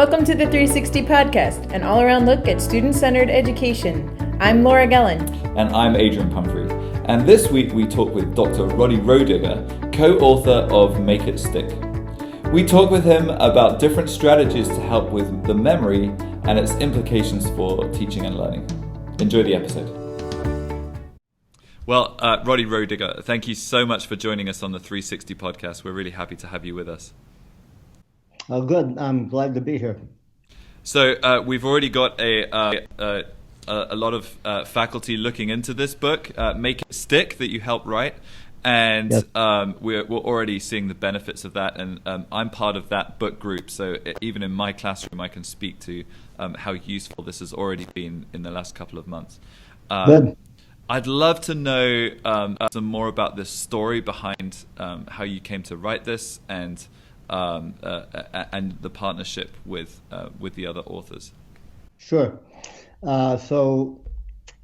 Welcome to the 360 Podcast, an all-around look at student-centered education. I'm Laura Gellin. And I'm Adrian Pumphrey. And this week we talk with Dr. Roediger, co-author of Make It Stick. We talk with him about different strategies to help with the memory and its implications for teaching and learning. Enjoy the episode. Well, Roddy Roediger, thank you so much for joining us on the 360 Podcast. We're really happy to have you with us. Oh, good. I'm glad to be here. So we've already got a lot of faculty looking into this book, Make It Stick, that you helped write. And yes. We're already seeing the benefits of that. And I'm part of that book group. So even in my classroom, I can speak to how useful this has already been in the last couple of months. Good. I'd love to know some more about this story behind how you came to write this and the partnership with the other authors. Sure. So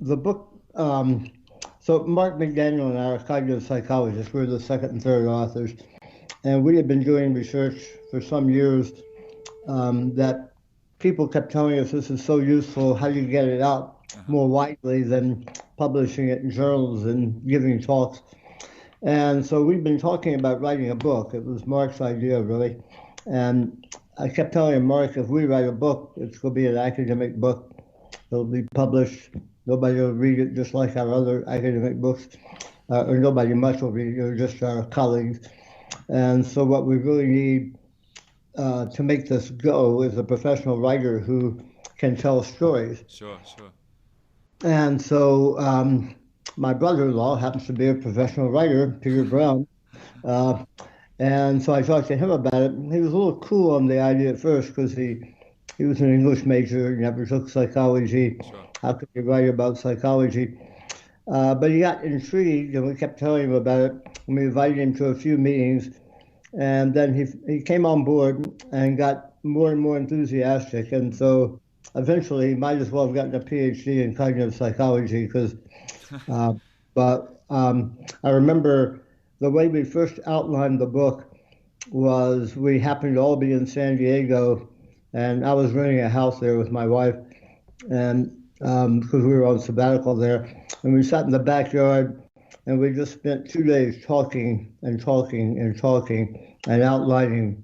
the book, so Mark McDaniel and I are cognitive psychologists. We're the second and third authors. And we had been doing research for some years that people kept telling us this is so useful, how do you get it out more widely than publishing it in journals and giving talks. And so we've been talking about writing a book. It was Mark's idea, really. And I kept telling him, Mark, if we write a book, it's going to be an academic book. It'll be published. Nobody will read it just like our other academic books, or nobody much will read it, just our colleagues. And so what we really need to make this go is a professional writer who can tell stories. Sure. And so my brother-in-law happens to be a professional writer, Peter Brown. And so I talked to him about it. He was a little cool on the idea at first because he was an English major, he never took psychology. Sure. How could you write about psychology? But he got intrigued, and we kept telling him about it. And we invited him to a few meetings. And then he came on board and got more and more enthusiastic. And so eventually he might as well have gotten a PhD in cognitive psychology because but I remember the way we first outlined the book was we happened to all be in San Diego, and I was renting a house there with my wife, and because we were on sabbatical there, and we sat in the backyard, and we just spent 2 days talking and outlining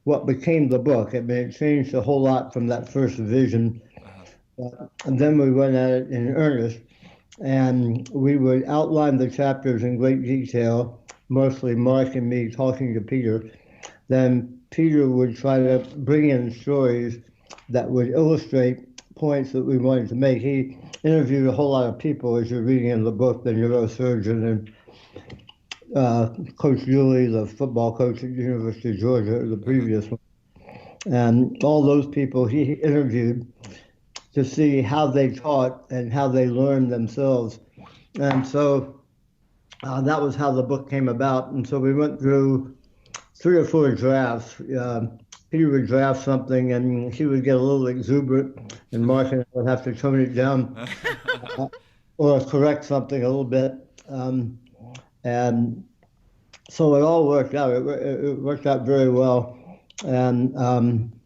what became the book. I mean, it changed a whole lot from that first vision, and then we went at it in earnest. And we would outline the chapters in great detail, mostly Mark and me talking to Peter. Then Peter would try to bring in stories that would illustrate points that we wanted to make. He interviewed a whole lot of people, as you're reading in the book, the neurosurgeon and Coach Julie, the football coach at the University of Georgia, the previous one. And all those people he interviewed to see how they taught and how they learned themselves. And so that was how the book came about. And so we went through 3 or 4 drafts. Peter would draft something and he would get a little exuberant, and Mark and I would have to tone it down or correct something a little bit. And so it all worked out. It worked out very well. And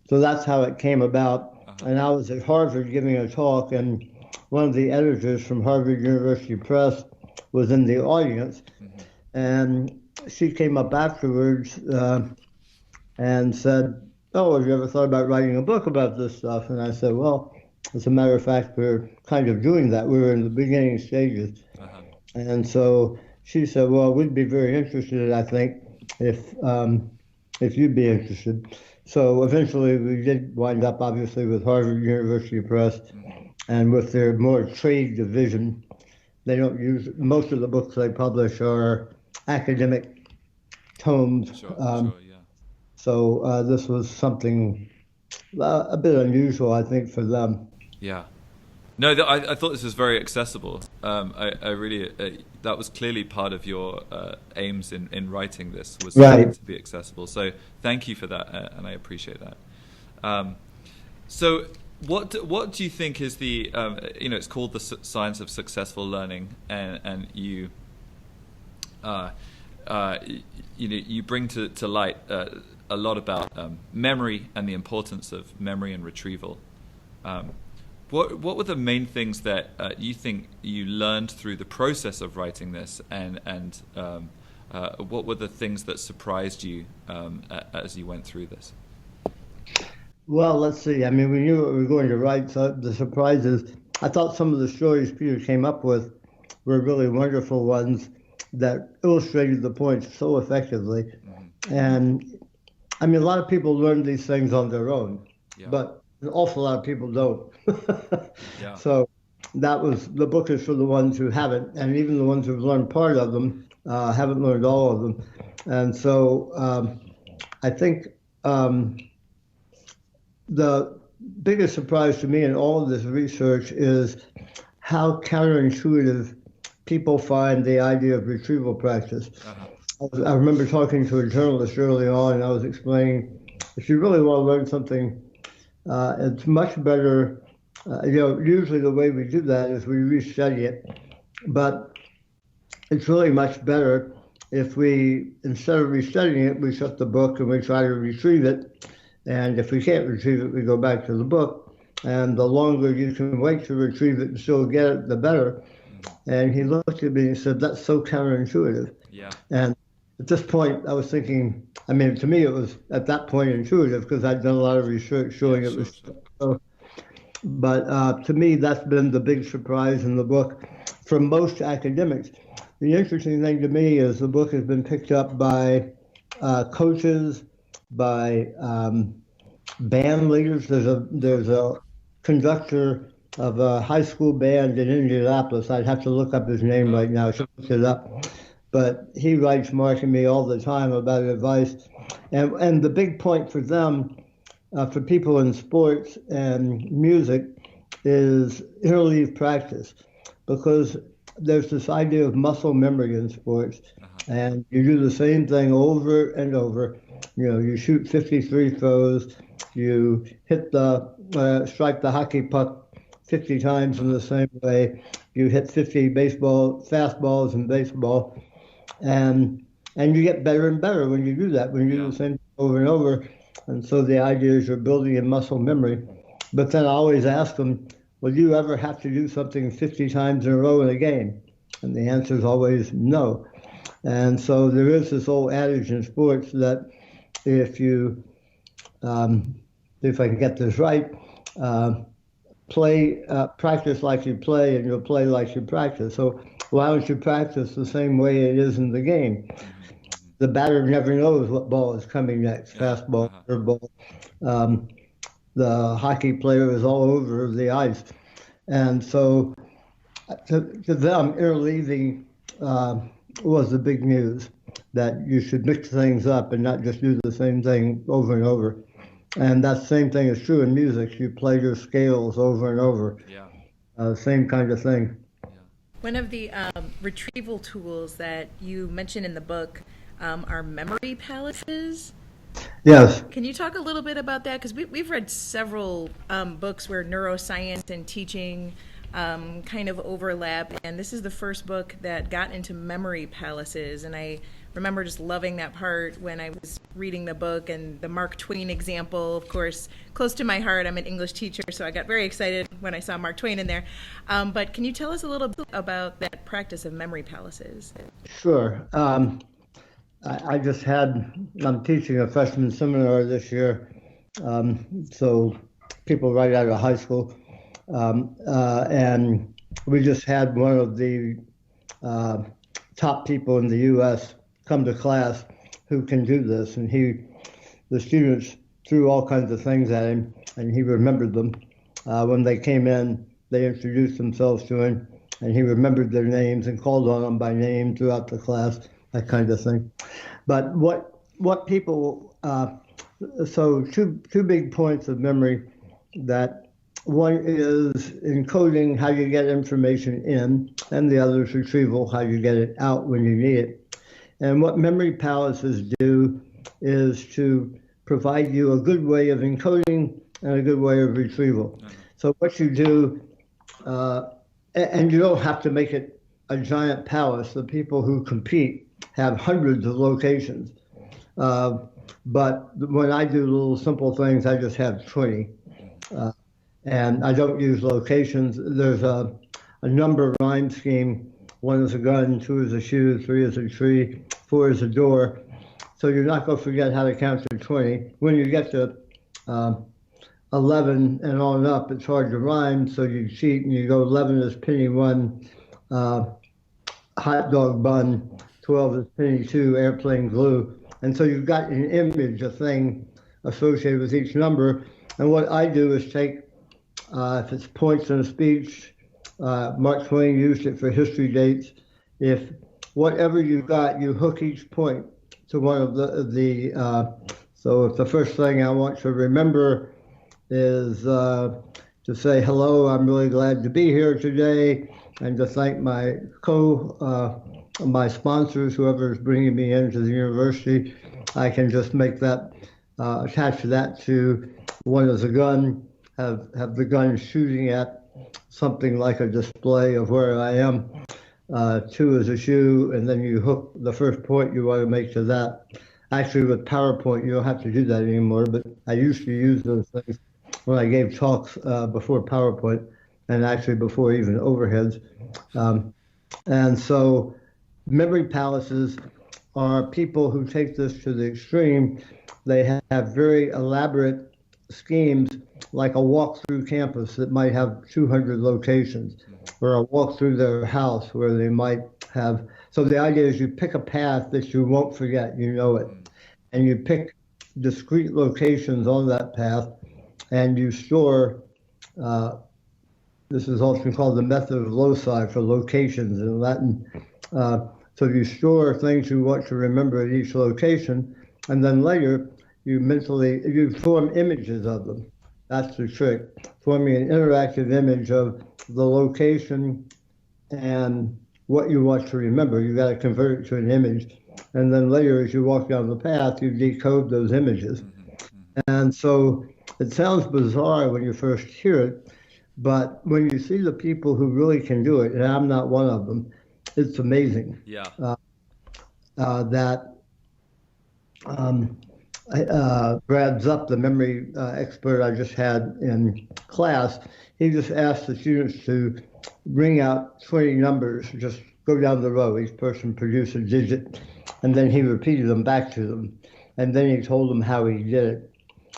so that's how it came about. And I was at Harvard giving a talk, and one of the editors from Harvard University Press was in the audience. Mm-hmm. And she came up afterwards and said, "Oh, have you ever thought about writing a book about this stuff?" And I said, "Well, as a matter of fact, we're kind of doing that. We were in the beginning stages." Uh-huh. And so she said, "Well, we'd be very interested, I think, if you'd be interested." So eventually we did wind up, obviously, with Harvard University Press, and with their more trade division. They don't use, most of the books they publish are academic tomes. Sure, yeah. So this was something a bit unusual, I think, for them. Yeah. No, I thought this was very accessible. I really, that was clearly part of your aims in writing this, was right. To be accessible. So thank you for that, and I appreciate that. So what do you think is the, it's called the science of successful learning, and you, you bring to light a lot about memory and the importance of memory and retrieval. What were the main things that you think you learned through the process of writing this, and what were the things that surprised you as you went through this? Well, let's see. I mean, we knew what we were going to write, so the surprises, I thought some of the stories Peter came up with were really wonderful ones that illustrated the points so effectively. Mm-hmm. And I mean, a lot of people learn these things on their own, but an awful lot of people don't. So that was, the book is for the ones who haven't, and even the ones who've learned part of them haven't learned all of them. And so I think the biggest surprise to me in all of this research is how counterintuitive people find the idea of retrieval practice. Uh-huh. I remember talking to a journalist early on, and I was explaining, if you really want to learn something, it's much better, usually the way we do that is we restudy it, but it's really much better if we, instead of restudying it, we shut the book and we try to retrieve it. And if we can't retrieve it, we go back to the book. And the longer you can wait to retrieve it and still get it, the better. And he looked at me and said, "That's so counterintuitive." Yeah. And at this point, I was thinking, I mean, to me, it was at that point intuitive because I'd done a lot of research showing it was so. But to me, that's been the big surprise in the book from most academics. The interesting thing to me is the book has been picked up by coaches, by band leaders. There's a conductor of a high school band in Indianapolis. I'd have to look up his name right now. I should look it up. But he writes Mark and me all the time about advice. And the big point for them, for people in sports and music, is interleave practice. Because there's this idea of muscle memory in sports. And you do the same thing over and over. You shoot 53 throws, you hit strike the hockey puck 50 times in the same way, you hit 50 fastballs in baseball, and you get better and better when you do that, when you do the same thing over and over. And so the idea is you're building a muscle memory. But then I always ask them, will you ever have to do something 50 times in a row in a game? And the answer is always no. And so there is this old adage in sports that if you, if I can get this right, practice like you play and you'll play like you practice. So why don't you practice the same way it is in the game? The batter never knows what ball is coming next, fastball, curveball. The hockey player is all over the ice. And so to them, interleaving was the big news, that you should mix things up and not just do the same thing over and over. And that same thing is true in music. You play your scales over and over. Same kind of thing. One of the retrieval tools that you mention in the book are memory palaces. Yes. Can you talk a little bit about that? Because we've read several books where neuroscience and teaching kind of overlap, and this is the first book that got into memory palaces, and I remember just loving that part when I was reading the book, and the Mark Twain example, of course, close to my heart. I'm an English teacher, so I got very excited when I saw Mark Twain in there. But can you tell us a little bit about that practice of memory palaces? Sure. I'm teaching a freshman seminar this year, so people right out of high school. And we just had one of the top people in the U.S. come to class who can do this, and the students threw all kinds of things at him, and he remembered them. When they came in, they introduced themselves to him, and he remembered their names and called on them by name throughout the class, that kind of thing. But what people, so two big points of memory. That one is encoding, how you get information in, and the other is retrieval, how you get it out when you need it. And what memory palaces do is to provide you a good way of encoding and a good way of retrieval. So what you do, and you don't have to make it a giant palace. The people who compete have hundreds of locations. But when I do little simple things, I just have 20. And I don't use locations. There's a number rhyme scheme. 1 is a gun, 2 is a shoe, 3 is a tree, 4 is a door. So you're not going to forget how to count to 20. When you get to 11 and on up, it's hard to rhyme, so you cheat and you go 11 is penny 1, hot dog bun, 12 is penny 2, airplane glue. And so you've got an image, a thing associated with each number. And what I do is take, if it's points in a speech, Mark Twain used it for history dates. If whatever you got, you hook each point to one of so if the first thing I want to remember is to say, hello, I'm really glad to be here today, and to thank my my sponsors, whoever is bringing me into the university, I can just make that, attach that to 1 is a gun, have the gun shooting at something like a display of where I am. 2 is a shoe, and then you hook the first point you want to make to that. Actually, with PowerPoint, you don't have to do that anymore, but I used to use those things when I gave talks before PowerPoint, and actually before even overheads. And so memory palaces are people who take this to the extreme. They have very elaborate schemes, like a walk through campus that might have 200 locations, or a walk through their house where they might have. So the idea is you pick a path that you won't forget, you know it, and you pick discrete locations on that path, and you store, this is often called the method of loci for locations in Latin. So you store things you want to remember at each location, and then later you form images of them. That's the trick, forming an interactive image of the location and what you want to remember. You got to convert it to an image, and then later, as you walk down the path, you decode those images. And so it sounds bizarre when you first hear it, but when you see the people who really can do it, and I'm not one of them, it's amazing. Yeah. Brad Zupp, the memory expert I just had in class, he just asked the students to bring out 20 numbers, just go down the row, each person produce a digit, and then he repeated them back to them. And then he told them how he did it.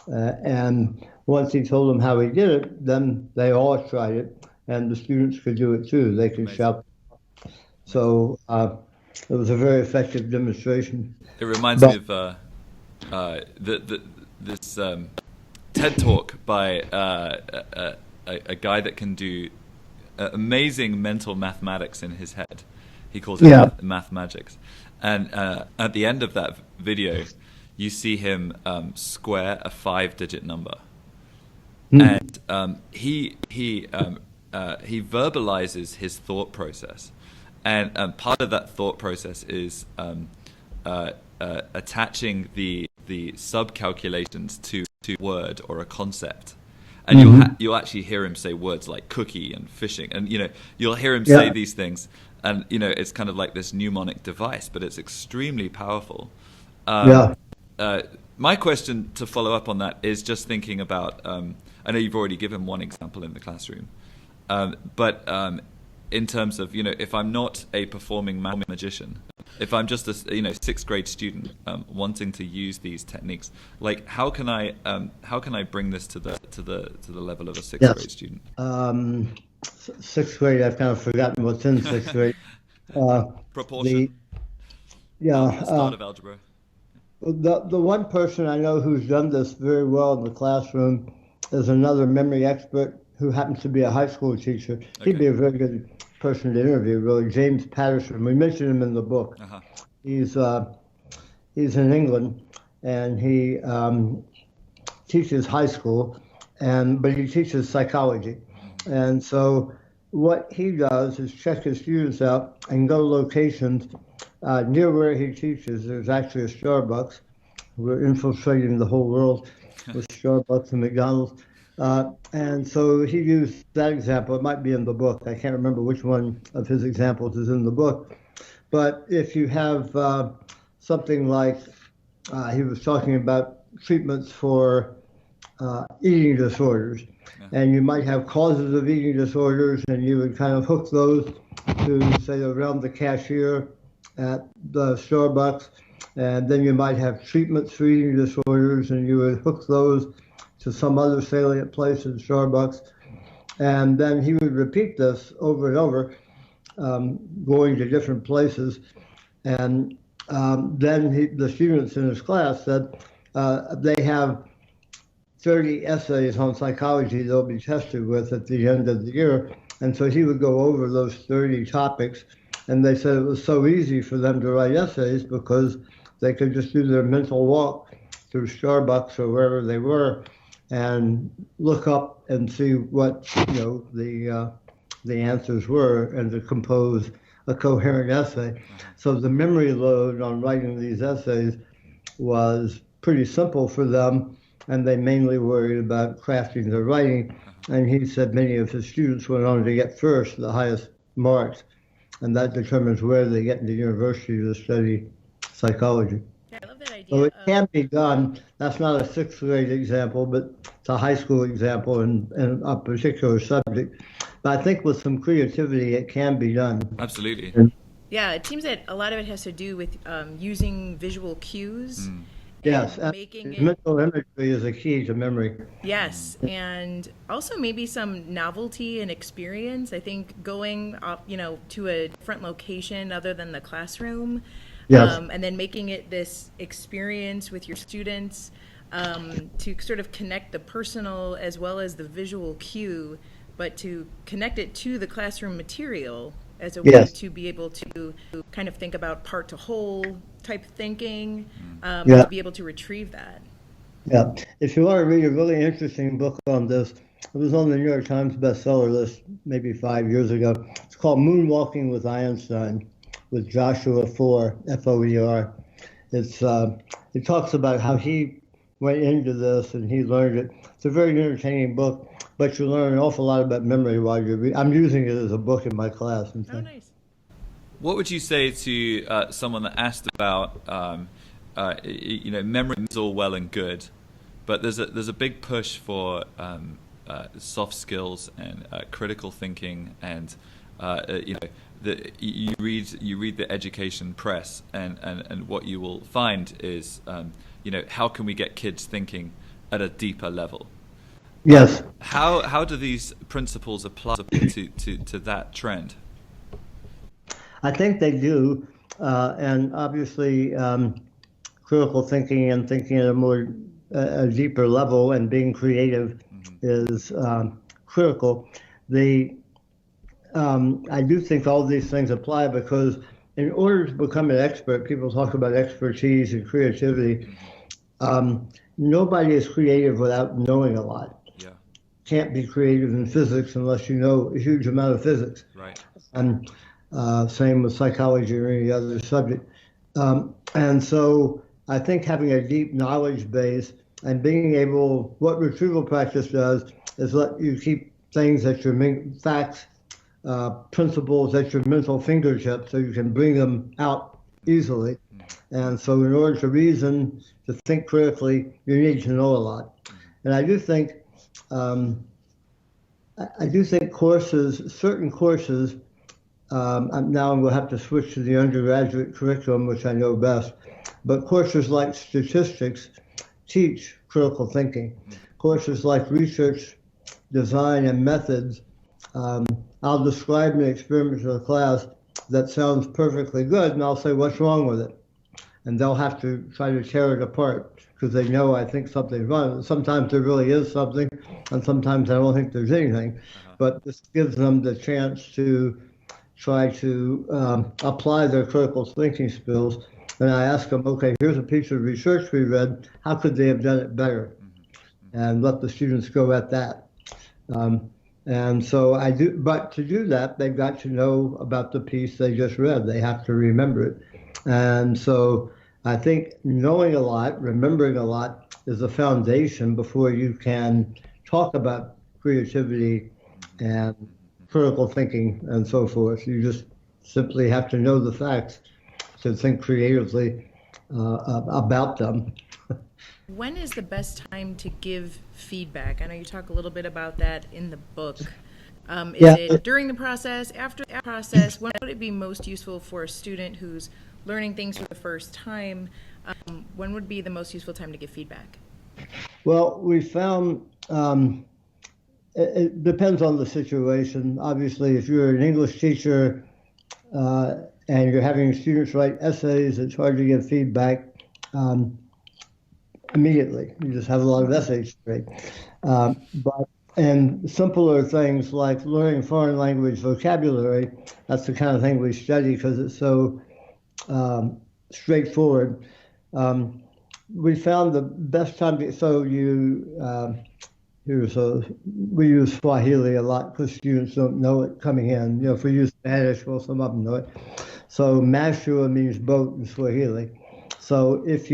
And once he told them how he did it, then they all tried it, and the students could do it too. They could shout. So it was a very effective demonstration. It reminds me of this TED talk by a guy that can do amazing mental mathematics in his head. He calls it math magics. And at the end of that video, you see him square a 5-digit number, and he verbalizes his thought process, and part of that thought process is attaching the sub-calculations to a word or a concept. And you'll actually hear him say words like cookie and fishing, and you'll hear him say these things, and it's kind of like this mnemonic device, but it's extremely powerful. My question to follow up on that is just thinking about, I know you've already given one example in the classroom, but in terms of, if I'm not a performing magician, if I'm just a 6th grade student wanting to use these techniques, like how can I bring this to the level of a 6th grade student? 6th grade, I've kind of forgotten what's in 6th grade. Proportion. The start of algebra. The one person I know who's done this very well in the classroom is another memory expert who happens to be a high school teacher. Okay. He'd be a very good person to interview, really. James Patterson. We mentioned him in the book. He's in England, and he teaches high school, but he teaches psychology. And so what he does is check his students out and go to locations near where he teaches. There's actually a Starbucks. We're infiltrating the whole world with Starbucks and McDonald's. And so he used that example. It might be in the book. I can't remember which one of his examples is in the book. But if you have something like he was talking about treatments for eating disorders, and you might have causes of eating disorders, and you would kind of hook those to, say, around the cashier at the Starbucks, and then you might have treatments for eating disorders, and you would hook those to some other salient place in Starbucks, and then he would repeat this over and over, going to different places, and then the students in his class said they have 30 essays on psychology they'll be tested with at the end of the year. And so he would go over those 30 topics. And they said it was so easy for them to write essays because they could just do their mental walk through Starbucks or wherever they were and look up and see what, the answers were and to compose a coherent essay. So the memory load on writing these essays was pretty simple for them, and they mainly worried about crafting their writing. And he said many of his students went on to get first, the highest marks, and that determines where they get into university to study psychology. Yeah, I love that idea. So it can be done. That's not a sixth grade example, but it's a high school example in a particular subject. But I think with some creativity, it can be done. Absolutely. Yeah, it seems that a lot of it has to do with using visual cues. Yes, making it, mental imagery is a key to memory. yes, and also maybe some novelty and experience. I think going up, to a different location other than the classroom, Yes. and then making it this experience with your students to sort of connect the personal as well as the visual cue, but to connect it to the classroom material as a way Yes. to be able to kind of think about part to whole type thinking, Yeah. to be able to retrieve that. Yeah. If you want to read a really interesting book on this, it was on the New York Times bestseller list maybe 5 years ago. It's called Moonwalking with Einstein with Joshua Foer, Foer. It talks about how he went into this and he learned it. It's a very entertaining book, but you learn an awful lot about memory while you're reading. I'm using it as a book in my class. And Oh, nice. What would you say to someone that asked about, memory is all well and good, but there's a big push for soft skills and critical thinking, and you read the education press, and what you will find is how can we get kids thinking at a deeper level? Yes. How do these principles apply to that trend? I think they do, and obviously critical thinking and thinking at a deeper level and being creative is critical. I do think all these things apply because in order to become an expert, people talk about expertise and creativity. Nobody is creative without knowing a lot. Yeah. Can't be creative in physics unless you know a huge amount of physics. Right. And same with psychology or any other subject. And so I think having a deep knowledge base and being able, what retrieval practice does is let you keep things at your facts, principles at your mental fingertips so you can bring them out easily. And so in order to reason, to think critically, you need to know a lot. And I do think courses, certain courses, now I'm going to have to switch to the undergraduate curriculum, which I know best, but courses like statistics teach critical thinking. Courses like research, design, and methods, I'll describe an experiment to the class that sounds perfectly good, and I'll say, what's wrong with it? And they'll have to try to tear it apart because they know I think something's wrong. Sometimes there really is something, and sometimes I don't think there's anything. But this gives them the chance to try to apply their critical thinking skills. And I ask them, okay, here's a piece of research we read. How could they have done it better? And let the students go at that. And so I do, but to do that, they've got to know about the piece they just read. They have to remember it. And so I think knowing a lot, remembering a lot is the foundation before you can talk about creativity and critical thinking and so forth. You just simply have to know the facts to think creatively about them. When is the best time to give feedback? I know you talk a little bit about that in the book. Is Yeah. it during the process, after the process? When would it be most useful for a student who's learning things for the first time? When would be the most useful time to give feedback? Well, we found it depends on the situation. Obviously, if you're an English teacher and you're having students write essays, it's hard to give feedback immediately. You just have a lot of essays to read. And simpler things like learning foreign language vocabulary, that's the kind of thing we study because it's so straightforward. We found the best time we use Swahili a lot because students don't know it coming in. If we use Spanish, well, some of them know it. So mashua means boat in Swahili. So if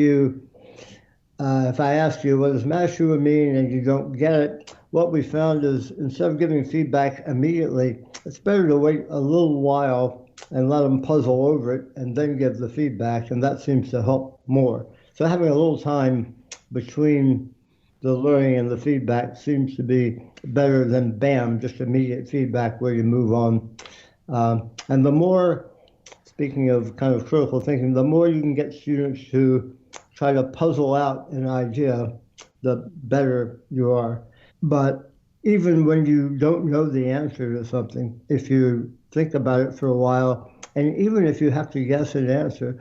I ask you, what does mashua mean, and you don't get it, what we found is instead of giving feedback immediately, it's better to wait a little while and let them puzzle over it and then give the feedback, and that seems to help more. So having a little time between the learning and the feedback seems to be better than bam, just immediate feedback where you move on. And the more, speaking of kind of critical thinking, the more you can get students to try to puzzle out an idea, the better you are. But even when you don't know the answer to something, if you think about it for a while, and even if you have to guess an answer,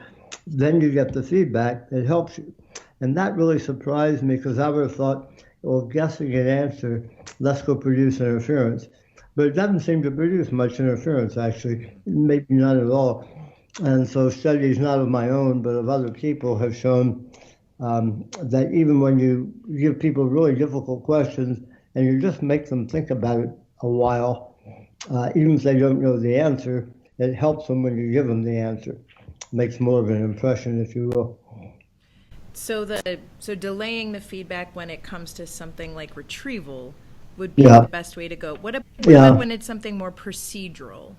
then you get the feedback, it helps you. And that really surprised me because I would have thought, well, guessing an answer, let's go produce interference. But it doesn't seem to produce much interference, actually, maybe not at all. And so studies, not of my own, but of other people, have shown that even when you give people really difficult questions and you just make them think about it a while, even if they don't know the answer, it helps them when you give them the answer. Makes more of an impression, if you will. So delaying the feedback when it comes to something like retrieval would be the best way to go. What about when it's something more procedural?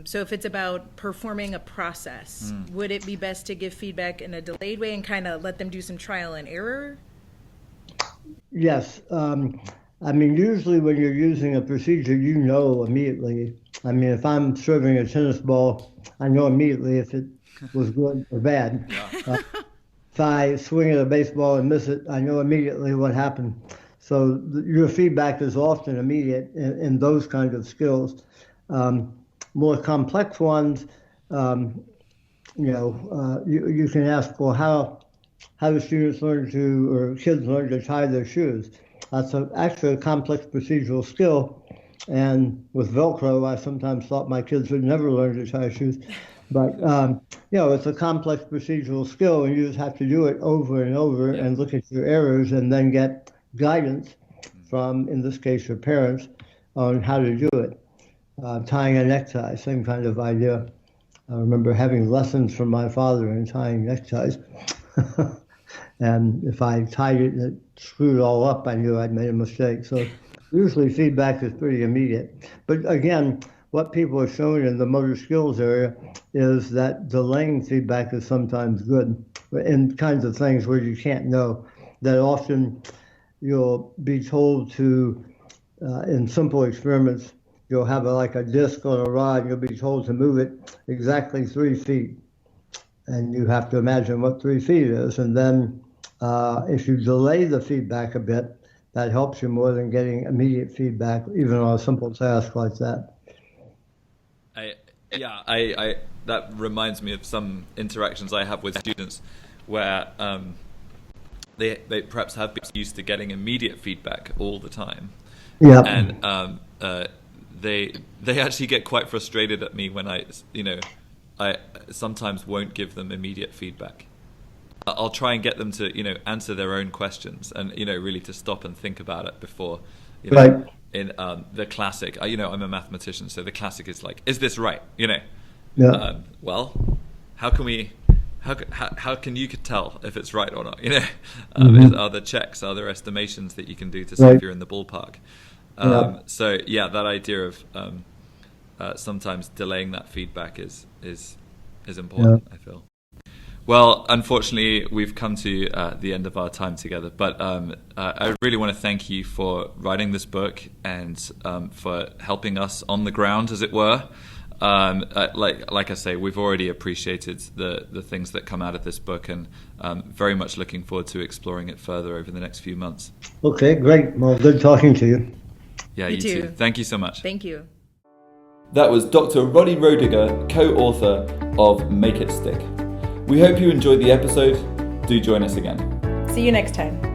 So if it's about performing a process, would it be best to give feedback in a delayed way and kind of let them do some trial and error? Yes. Usually when you're using a procedure, you know immediately. If I'm serving a tennis ball, I know immediately if it was good or bad. If I swing at a baseball and miss it, I know immediately what happened. So your feedback is often immediate in those kinds of skills. More complex ones, you can ask, well, how do students learn to, or kids learn to tie their shoes? That's actually a complex procedural skill. And with Velcro, I sometimes thought my kids would never learn to tie shoes. But, it's a complex procedural skill, and you just have to do it over and over and look at your errors and then get guidance from, in this case, your parents on how to do it. Tying a necktie, same kind of idea. I remember having lessons from my father in tying neckties. And if I tied it and it screwed all up, I knew I'd made a mistake. So usually feedback is pretty immediate. But again, what people have shown in the motor skills area is that delaying feedback is sometimes good in kinds of things where you can't know. That often you'll be told to, in simple experiments, you'll have a disc on a rod, you'll be told to move it exactly 3 feet. And you have to imagine what 3 feet is. And then if you delay the feedback a bit, that helps you more than getting immediate feedback, even on a simple task like that. That reminds me of some interactions I have with students where they perhaps have been used to getting immediate feedback all the time. Yeah. And they actually get quite frustrated at me when I sometimes won't give them immediate feedback. I'll try and get them to, answer their own questions and, really to stop and think about it before, Right. In the classic, I'm a mathematician, so the classic is like, is this right? Yeah. Well, how can you tell if it's right or not? Are there checks, are there estimations that you can do to see if you're in the ballpark? So that idea of sometimes delaying that feedback is important. I feel. Well, unfortunately, we've come to the end of our time together, but I really want to thank you for writing this book and for helping us on the ground, as it were. Like I say, we've already appreciated the things that come out of this book, and very much looking forward to exploring it further over the next few months. Okay, great. Well, good talking to you. Yeah, you too. Thank you so much. Thank you. That was Dr. Roddy Roediger, co-author of Make It Stick. We hope you enjoyed the episode. Do join us again. See you next time.